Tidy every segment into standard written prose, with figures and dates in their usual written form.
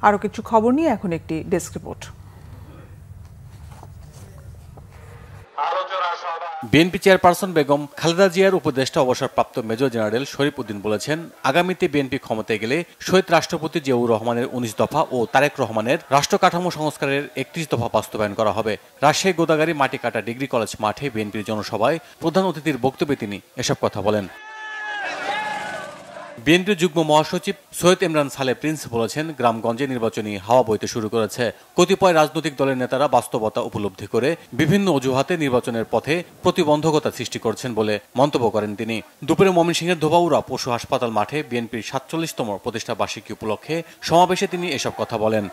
আরও কিছু খবর নিয়ে এখন একটি desk report. BNP chairperson Begum Khaleda জিয়ার উপদেষ্টা অবসরপ্রাপ্ত মেজর জেনারেল শরীফ উদ্দিন বলেছেন, আগামীতে বিএনপি ক্ষমতায় গেলে শহীদ রাষ্ট্রপতি জিয়াউর রহমানের ১৯ দফা ও তারেক রহমানের রাষ্ট্র কাঠামো সংস্কারের ৩১ দফা বাস্তবায়ন করা হবে। রাজশাহী গোদাগাড়ী মাটিকাটা ডিগ্রি কলেজ মাঠে বিএনপির জনসভায় প্রধান অতিথির বক্তব্যে তিনি এসব কথা বলেন। বিএনপির যুগ্ম মহাসচিব সৈয়দ ইমরান সালে প্রিন্স বলেছেন, গ্রামগঞ্জে নির্বাচনী হাওয়া বইতে শুরু করেছে। কতিপয় রাজনৈতিক দলের নেতারা বাস্তবতা উপলব্ধি করে বিভিন্ন অজুহাতে নির্বাচনের পথে প্রতিবন্ধকতা সৃষ্টি করছেন বলে মন্তব্য করেন তিনি। দুপুরে ময়মনসিংহের ধোবাউড়া পশু হাসপাতাল মাঠে বিএনপির ৪৭তম প্রতিষ্ঠা বার্ষিকী উপলক্ষে সমাবেশে তিনি এসব কথা বলেন।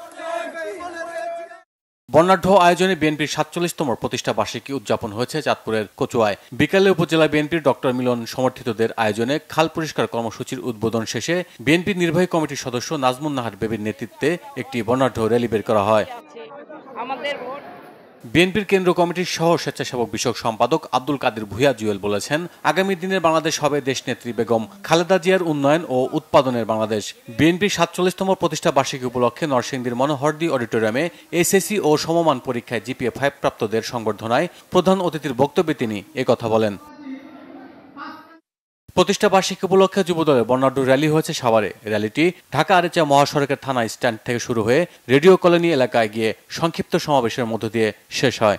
বর্ণাঢ্য আয়োজনে বিএনপির ৪৭তম প্রতিষ্ঠা বার্ষিকী উদযাপন হয়েছে চাঁদপুরের কচুয়ায়। বিকালে উপজেলা বিএনপির ডক্টর মিলন সমর্থিতদের আয়োজনে খাল পরিষ্কার কর্মসূচির উদ্বোধন শেষে বিএনপির নির্বাহী কমিটির সদস্য নাজমুন নাহার বেবির নেতৃত্বে একটি বর্ণাঢ্য র্যালি বের করা হয়। বিএনপির কেন্দ্র কমিটির সহ স্বেচ্ছাসেবক বিষয়ক সম্পাদক আব্দুল কাদের ভূঁইয়া জুয়েল বলেছেন, আগামী দিনের বাংলাদেশ হবে দেশনেত্রী বেগম খালেদা জিয়ার উন্নয়ন ও উৎপাদনের বাংলাদেশ। বিএনপির ৪৭তম প্রতিষ্ঠা বার্ষিকী উপলক্ষে নরসিংদীর মনোহরদী অডিটোরিয়ামে এসএসসি ও সমমান পরীক্ষায় জিপিএ ৫ প্রাপ্তদের সংবর্ধনায় প্রধান অতিথির বক্তব্যে তিনি একথা বলেন। প্রতিষ্ঠা বার্ষিকী উপলক্ষে যুবদলের বর্ণাঢ্য র্যালি হয়েছে সাভারে। র্যালিটি ঢাকা আরিচা মহাসড়কের থানা স্ট্যান্ড থেকে শুরু হয়ে রেডিও কলোনি এলাকায় গিয়ে সংক্ষিপ্ত সমাবেশের মধ্য দিয়ে শেষ হয়।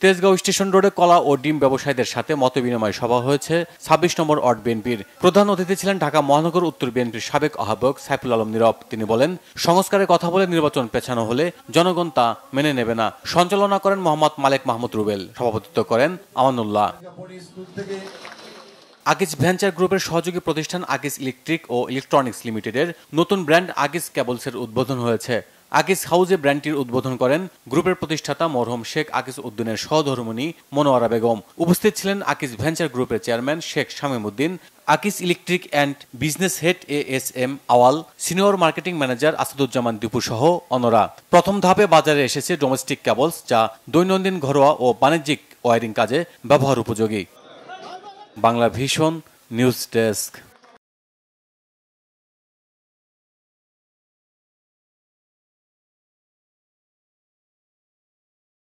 তেজগাঁও স্টেশন রোডে কলা ও ডিম ব্যবসায়ীদের সাথে মতবিনিময় সভা হয়েছে ২৬ নম্বর ওয়ার্ড বিএনপির। প্রধান অতিথি ছিলেন ঢাকা মহানগর উত্তর বিএনপির সাবেক আহ্বায়ক সাইফুল আলম নীরব। তিনি বলেন, সংস্কারের কথা বলে নির্বাচন পেছানো হলে জনগণ তা মেনে নেবে না। সঞ্চালনা করেন মোহাম্মদ মালেক মাহমুদ রুবেল, সভাপতিত্ব করেন আমানুল্লাহ। আগিস ভেঞ্চার গ্রুপের সহযোগী প্রতিষ্ঠান আগিস ইলেকট্রিক ও ইলেকট্রনিক্স লিমিটেডের নতুন ব্র্যান্ড আগিস কেবলসের উদ্বোধন হয়েছে। আগিস হাউজে ব্র্যান্ডটির উদ্বোধন করেন গ্রুপের প্রতিষ্ঠাতা মরহুম শেখ আগিস উদ্দিনের সহধর্মিণী মনোয়ারা বেগম। উপস্থিত ছিলেন আগিস ভেঞ্চার গ্রুপের chairman Sheikh Shamim Uddin, Agis electric and business head ASM Awal, senior marketing manager Asaduzzaman Dipu সহ অন্যরা। প্রথম ধাপে বাজারে এসেছে ডোমেস্টিক কেবলস, যা দৈনন্দিন ঘরোয়া ও বাণিজ্যিক ওয়্যারিং কাজে ব্যবহার উপযোগী। Bangla vision news desk.